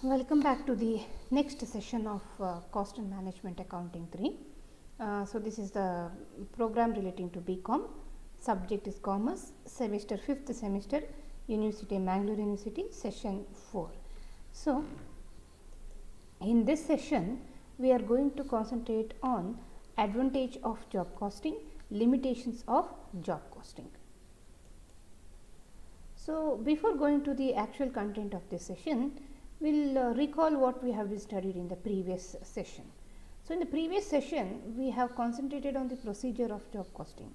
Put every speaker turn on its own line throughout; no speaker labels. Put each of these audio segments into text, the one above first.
Welcome back to the next session of Cost and Management Accounting 3. So, this is the program relating to BCom, subject is Commerce, semester 5th semester, University Mangalore University, session 4. So, in this session, we are going to concentrate on advantage of job costing, limitations of job costing. So, before going to the actual content of this session, we will recall what we have studied in the previous session. So, in the previous session, we have concentrated on the procedure of job costing.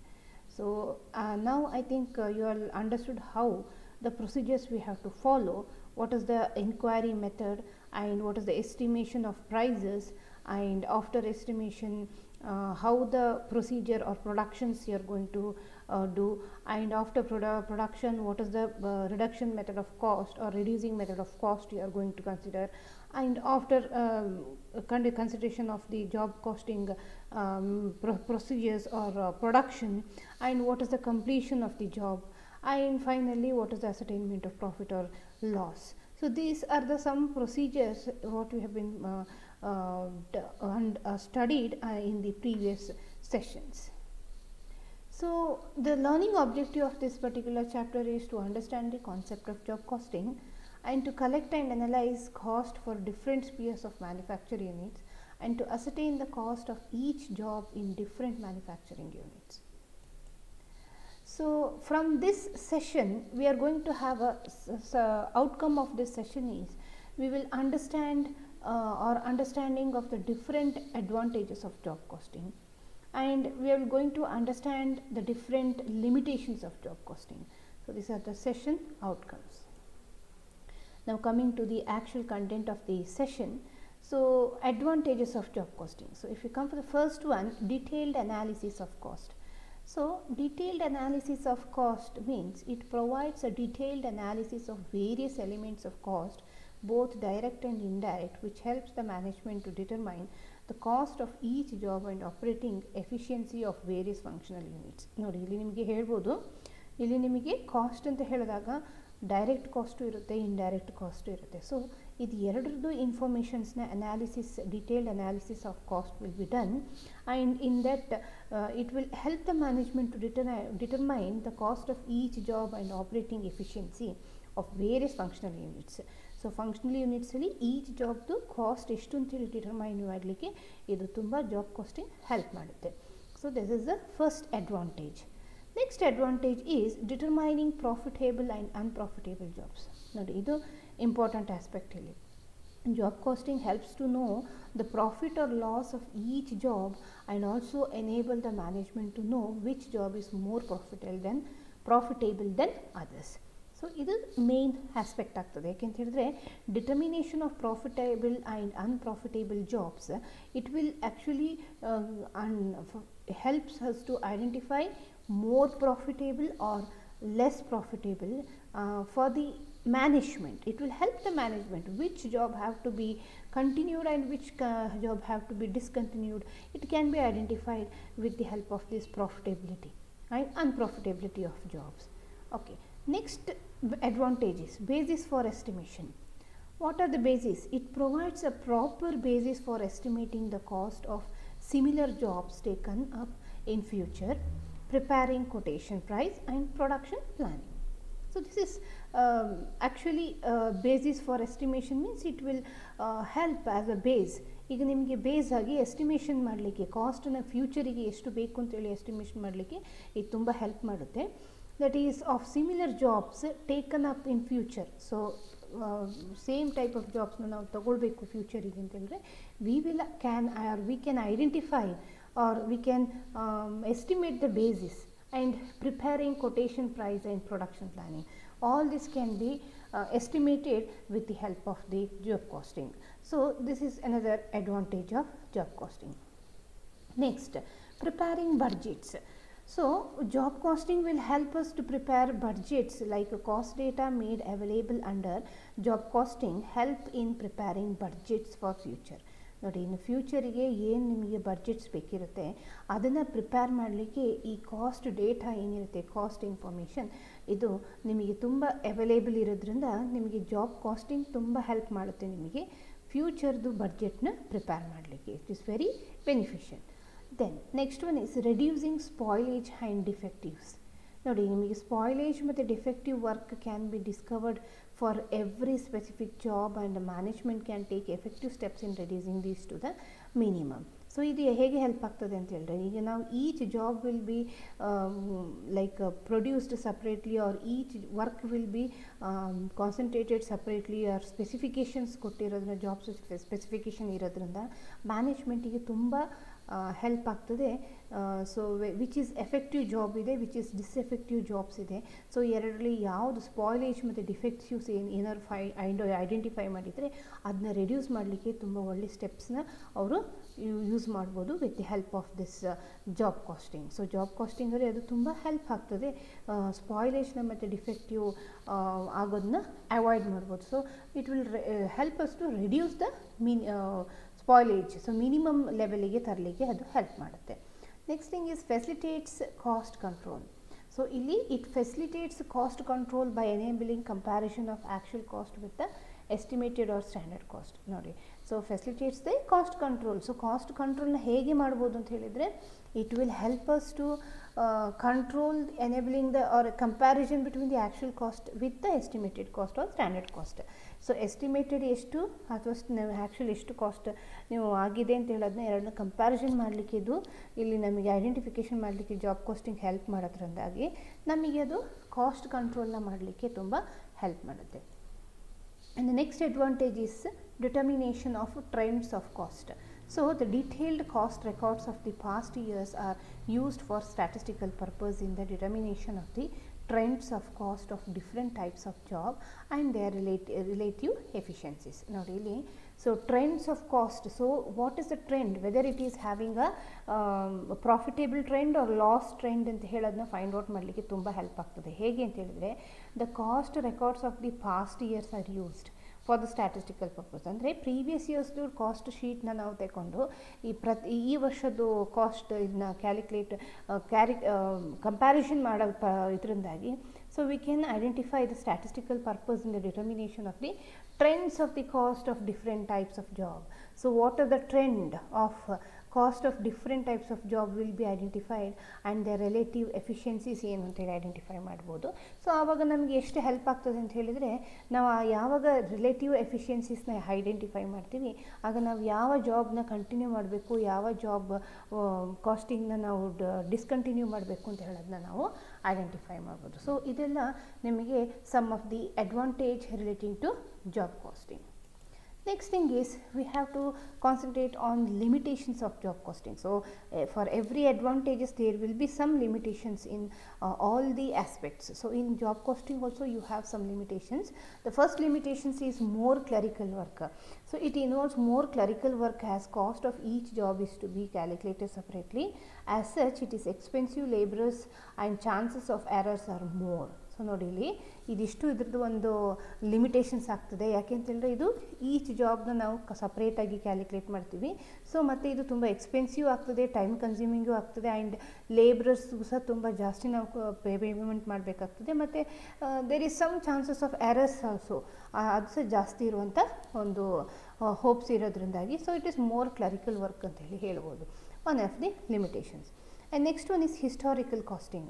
So, now I think you all understood how the procedures we have to follow, what is the inquiry method and what is the estimation of prices, and after estimation how the procedure or productions you are going to do, and after production what is the reduction method of cost or reducing method of cost you are going to consider, and after consideration of the job costing procedures or production, and what is the completion of the job, and finally what is the ascertainment of profit or loss. So, these are the some procedures what we have been studied in the previous sessions. So, the learning objective of this particular chapter is to understand the concept of job costing and to collect and analyze cost for different spheres of manufacture units and to ascertain the cost of each job in different manufacturing units. So, from this session we are going to have a outcome of this session is we will understand or understanding of the different advantages of job costing, and we are going to understand the different limitations of job costing. So, these are the session outcomes. Now, coming to the actual content of the session. So, advantages of job costing. So, if you come for the first one, detailed analysis of cost. So, detailed analysis of cost means it provides a detailed analysis of various elements of cost, both direct and indirect, which helps the management to determine the cost of each job and operating efficiency of various functional units. ನೋಡಿ ಇಲ್ಲಿ ನಿಮಗೆ ಹೇಳ್ಬೋದು, ಇಲ್ಲಿ ನಿಮಗೆ cost ಅಂತ ಹೇಳಿದಾಗ direct cost ಇರುತ್ತೆ, indirect cost ಇರುತ್ತೆ. ಸೊ ಇದು ಎರಡರದ್ದು ಇನ್ಫಾರ್ಮೇಷನ್ಸ್ನ analysis, detailed analysis of cost will be done, and in that it will help the management to determine the cost of each job and operating efficiency of various functional units. So functional ಯೂನಿಟ್ಸಲ್ಲಿ each ಜಾಬ್ದು cost ಎಷ್ಟು ಅಂತೇಳಿ determine ಮಾಡಲಿಕ್ಕೆ ಇದು ತುಂಬ job costing help ಮಾಡುತ್ತೆ. So this is the first advantage. Next advantage is determining profitable and unprofitable jobs. ನೋಡಿ ಇದು ಇಂಪಾರ್ಟೆಂಟ್ ಆಸ್ಪೆಕ್ಟ್ ಇಲ್ಲಿ. Job costing helps to know the profit or loss of each job and also enable the management to know which job is more profitable than others. So ಇದು main aspect ಆಗ್ತದೆ. ಯಾಕೆಂತ ಹೇಳಿದ್ರೆ determination of profitable and unprofitable jobs it will actually helps us to identify more profitable or less profitable for the management. It will help the management which job have to be continued and which job have to be discontinued. It can be identified with the help of this profitability and unprofitability of jobs. Okay. Next advantage is basis for estimation. What are the basis? It provides a proper basis for estimating the cost of similar jobs taken up in future, preparing quotation price and production planning. So, this is actually basis for estimation means it will help as a base. ಈಗ ನಿಮಗೆ base ಆಗಿ estimation ಮಾಡಲಿಕ್ಕೆ ಕಾಸ್ಟನ್ನು ಫ್ಯೂಚರಿಗೆ ಎಷ್ಟು ಬೇಕು ಅಂತೇಳಿ estimation ಮಾಡಲಿಕ್ಕೆ ಇದು ತುಂಬ ಹೆಲ್ಪ್ ಮಾಡುತ್ತೆ. That is of similar jobs taken up in future. So same type of ಜಾಬ್ಸ್ನ ನಾವು ತಗೊಳ್ಬೇಕು ಫ್ಯೂಚರಿಗೆ ಅಂತೇಳಿದ್ರೆ we can identify or we can estimate the basis and preparing quotation price and production planning. All this can be estimated with the help of the job costing. So, this is another advantage of job costing. Next, preparing budgets. So, job costing will help us to prepare budgets like cost data made available under job costing help in preparing budgets for future. ನೋಡಿ, ಇನ್ನು ಫ್ಯೂಚರಿಗೆ ಏನು ನಿಮಗೆ budgets ಬೇಕಿರುತ್ತೆ ಅದನ್ನು prepare ಮಾಡಲಿಕ್ಕೆ ಈ cost data ಏನಿರುತ್ತೆ, cost information, ಇದು ನಿಮಗೆ ತುಂಬ ಅವೈಲೇಬಲ್ ಇರೋದ್ರಿಂದ ನಿಮಗೆ ಜಾಬ್ ಕಾಸ್ಟಿಂಗ್ ತುಂಬ ಹೆಲ್ಪ್ ಮಾಡುತ್ತೆ ನಿಮಗೆ ಫ್ಯೂಚರ್ದು ಬಡ್ಜೆಟ್ನ ಪ್ರಿಪೇರ್ ಮಾಡಲಿಕ್ಕೆ. It is very beneficial. Then next one is reducing spoilage and defectives. ನೋಡಿ, ನಿಮಗೆ ಸ್ಪಾಯ್ಲೇಜ್ ಮತ್ತು defective work can be discovered for every specific job and management can take effective steps in reducing these to the minimum. So ಇದು ಹೇಗೆ help ಆಗ್ತದೆ ಅಂತ ಹೇಳಿದ್ರೆ, ಈಗ ನಾವು each job will be like produced separately or each work will be concentrated separately or specifications ಕೊಟ್ಟಿರೋದ್ರಿಂದ, job specification ಇರೋದ್ರಿಂದ ಮ್ಯಾನೇಜ್ಮೆಂಟಿಗೆ ತುಂಬ help ಆಗ್ತದೆ. So which is effective job ಇದೆ, ವಿಚ್ ಈಸ್ ಡಿಸ್ಎಫೆಕ್ಟಿವ್ ಜಾಬ್ಸ್ ಇದೆ. ಸೊ ಎರಡರಲ್ಲಿ ಯಾವುದು ಸ್ಪಾಯ್ಲೇಜ್ ಮತ್ತು ಡಿಫೆಕ್ಟಿವ್ಸ್ ಏನಾದ್ರು ಐಡೆಂಟಿಫೈ ಮಾಡಿದರೆ ಅದನ್ನ ರೆಡ್ಯೂಸ್ ಮಾಡಲಿಕ್ಕೆ ತುಂಬ ಒಳ್ಳೆ ಸ್ಟೆಪ್ಸ್ನ ಅವರು ಯೂಸ್ ಮಾಡ್ಬೋದು with the help of this job costing. So job ಕಾಸ್ಟಿಂಗಲ್ಲಿ ಅದು ತುಂಬ ಹೆಲ್ಪ್ ಆಗ್ತದೆ ಸ್ಪಾಯ್ಲೇಜ್ನ ಮತ್ತು ಡಿಫೆಕ್ಟಿವ್ ಆಗೋದನ್ನ ಅವಾಯ್ಡ್ ಮಾಡ್ಬೋದು. So it will help us to reduce the spoilage. So minimum ಲೆವೆಲಿಗೆ ತರಲಿಕ್ಕೆ ಅದು ಹೆಲ್ಪ್ ಮಾಡುತ್ತೆ. Next thing is facilitates cost control. So ಇಲ್ಲಿ it facilitates cost control by enabling comparison of actual cost with the estimated or standard cost. ನೋಡಿ, so facilitates the cost control. So cost ಕಂಟ್ರೋಲ್ನ ಹೇಗೆ ಮಾಡ್ಬೋದು ಅಂತ ಹೇಳಿದರೆ, it will help us to control enabling the or comparison between the actual cost with the estimated cost or standard cost. So estimated ಎಷ್ಟು ಅಥವಾ actual ಎಷ್ಟು cost ನೀವು ಆಗಿದೆ ಅಂತ ಹೇಳೋದನ್ನ ಎರಡನ್ನ ಕಂಪ್ಯಾರಿಸನ್ ಮಾಡಲಿಕ್ಕೆ ಇದು ಇಲ್ಲಿ ನಮಗೆ ಐಡೆಂಟಿಫಿಕೇಷನ್ ಮಾಡಲಿಕ್ಕೆ ಜಾಬ್ ಕಾಸ್ಟಿಂಗ್ ಹೆಲ್ಪ್ ಮಾಡೋದ್ರಿಂದಾಗಿ ನಮಗೆ ಅದು ಕಾಸ್ಟ್ ಕಂಟ್ರೋಲ್ನ ಮಾಡಲಿಕ್ಕೆ ತುಂಬ ಹೆಲ್ಪ್ ಮಾಡುತ್ತೆ. And the next advantage is determination of trends of cost. So the detailed cost records of the past years are used for statistical purpose in the determination of the trends of cost of different types of job and their relative efficiencies. Now really, so trends of cost. So what is the trend, whether it is having a profitable trend or loss trend ಅಂತ ಹೇಳೋದನ್ನ find out ಮಾಡಲಿಕ್ಕೆ ತುಂಬ help ಆಗ್ತದೆ. ಹೇಗೆ ಅಂತ ಹೇಳಿದ್ರೆ, the cost records of the past years are used for the statistical purpose. ಅಂದರೆ previous ಇಯರ್ಸ್ದು cost ಶೀಟ್ನ ನಾವು ತಗೊಂಡು ಈ ವರ್ಷದ್ದು ಕಾಸ್ಟ್ ಇದನ್ನ ಕಂಪ್ಯಾರಿಸನ್ ಮಾಡೋ ಇದರಿಂದಾಗಿ so we can identify the statistical purpose in the determination of the trends of the cost of different types of job. So what are the trend of cost of different types of job will be identified and their relative efficiencies ಏನು ಅಂತೇಳಿ identify ಮಾಡ್ಬೋದು. So ಆವಾಗ ನಮಗೆ ಎಷ್ಟು help ಆಗ್ತದೆ ಅಂತ ಹೇಳಿದರೆ, ನಾವು ಯಾವಾಗ ರಿಲೇಟಿವ್ ಎಫಿಷಿಯನ್ಸೀಸ್ನ ಐಡೆಂಟಿಫೈ ಮಾಡ್ತೀವಿ ಆಗ ನಾವು ಯಾವ ಜಾಬ್ನ ಕಂಟಿನ್ಯೂ ಮಾಡಬೇಕು, ಯಾವ ಜಾಬ್ ಕಾಸ್ಟಿಂಗ್ನ ನಾವು ಡಿಸ್ಕಂಟಿನ್ಯೂ ಮಾಡಬೇಕು ಅಂತ ಹೇಳೋದನ್ನ ನಾವು ಐಡೆಂಟಿಫೈ ಮಾಡ್ಬೋದು. ಸೊ ಇದೆಲ್ಲ ನಿಮಗೆ some of the advantage relating to job costing. Next thing is we have to concentrate on limitations of job costing. So for every advantages there will be some limitations in all the aspects. So in job costing also you have some limitations. The first limitations is more clerical work. So it involves more clerical work as cost of each job is to be calculated separately. As such it is expensive, laborious and chances of errors are more. So ನೋಡಿ, ಇಲ್ಲಿ ಇದಿಷ್ಟು ಇದ್ರದ್ದು ಒಂದು limitations ಆಗ್ತದೆ. ಯಾಕೆ ಅಂತೇಳಿದ್ರೆ ಇದು each ಜಾಬ್ನ ನಾವು ಸಪ್ರೇಟಾಗಿ ಕ್ಯಾಲ್ಕುಲೇಟ್ ಮಾಡ್ತೀವಿ. ಸೊ ಮತ್ತು ಇದು ತುಂಬ ಎಕ್ಸ್ಪೆನ್ಸಿವ್ ಆಗ್ತದೆ, ಟೈಮ್ ಕನ್ಸ್ಯೂಮಿಂಗು ಆಗ್ತದೆ ಆ್ಯಂಡ್ ಲೇಬರರ್ಸ್ಗೂ ಸಹ ತುಂಬ ಜಾಸ್ತಿ ನಾವು ಪೇಮೆಂಟ್ ಮಾಡಬೇಕಾಗ್ತದೆ. ಮತ್ತು there is some chances of errors also, ಅದು ಸಹ ಜಾಸ್ತಿ ಇರುವಂಥ ಒಂದು ಹೋಪ್ಸ್ ಇರೋದ್ರಿಂದಾಗಿ so it is more clerical work ಅಂತ ಹೇಳಿ ಹೇಳ್ಬೋದು, one of the limitations. And next one is historical costing.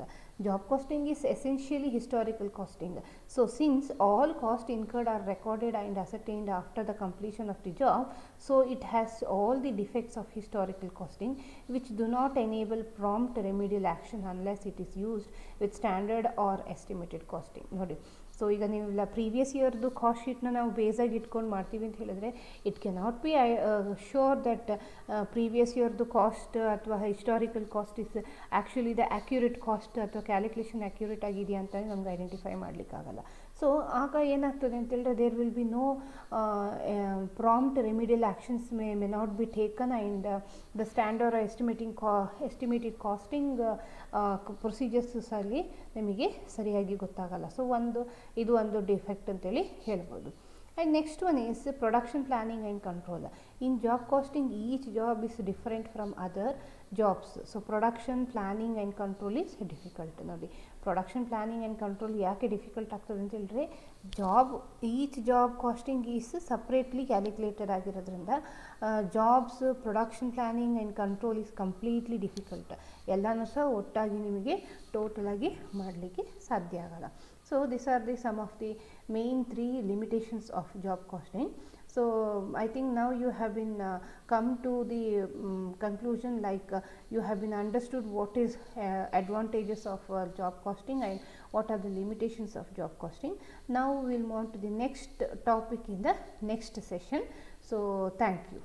Job costing is essentially historical costing. So since all costs incurred are recorded and ascertained after the completion of the job, so it has all the defects of historical costing which do not enable prompt remedial action unless it is used with standard or estimated costing. ನೋಡಿ, so ಈಗ ನೀವೆಲ್ಲ previous ಇಯರ್ದು cost ಶೀಟ್ನ ನಾವು ಬೇಸಾಗಿ ಇಟ್ಕೊಂಡು ಮಾಡ್ತೀವಿ ಅಂತ ಹೇಳಿದ್ರೆ it cannot be sure that previous ಇಯರ್ದು ಕಾಸ್ಟ್ ಅಥವಾ historical cost is actually the accurate cost ಅಥವಾ ಕ್ಯಾಲ್ಕುಲೇಷನ್ ಅಕ್ಯುರೇಟ್ ಆಗಿದೆಯಾ ಅಂತ ನಮ್ಗೆ ಐಡೆಂಟಿಫೈ ಮಾಡಲಿಕ್ಕಾಗಲ್ಲ. ಸೊ ಆಗ ಏನಾಗ್ತದೆ ಅಂತೇಳಿದ್ರೆ there will be no prompt remedial actions may not be taken and the standard estimated costing procedures ಅಲ್ಲಿ ನಿಮಗೆ ಸರಿಯಾಗಿ ಗೊತ್ತಾಗಲ್ಲ. ಸೊ ಇದು ಒಂದು ಡಿಫೆಕ್ಟ್ ಅಂತೇಳಿ ಹೇಳ್ಬೋದು. And next one is production planning and control. In job costing, each job is different from other jobs. So production planning and control is difficult. Nodi production planning and control ಯಾಕೆ difficult ಆಗ್ತದೆ ಅಂತ ಹೇಳಿದ್ರೆ each job costing is separately calculated ಆಗಿರೋದ್ರಿಂದ jobs production planning and control is completely difficult. ಎಲ್ಲನೂ ಸಹ ಒಟ್ಟಾಗಿ ನಿಮಗೆ ಟೋಟಲಾಗಿ ಮಾಡಲಿಕ್ಕೆ ಸಾಧ್ಯ ಆಗಲ್ಲ. So these are the some of the main 3 limitations of job costing. So I think now you have been come to the conclusion, like you have been understood what is advantages of job costing and what are the limitations of job costing. Now we will move on to the next topic in the next session. So thank you.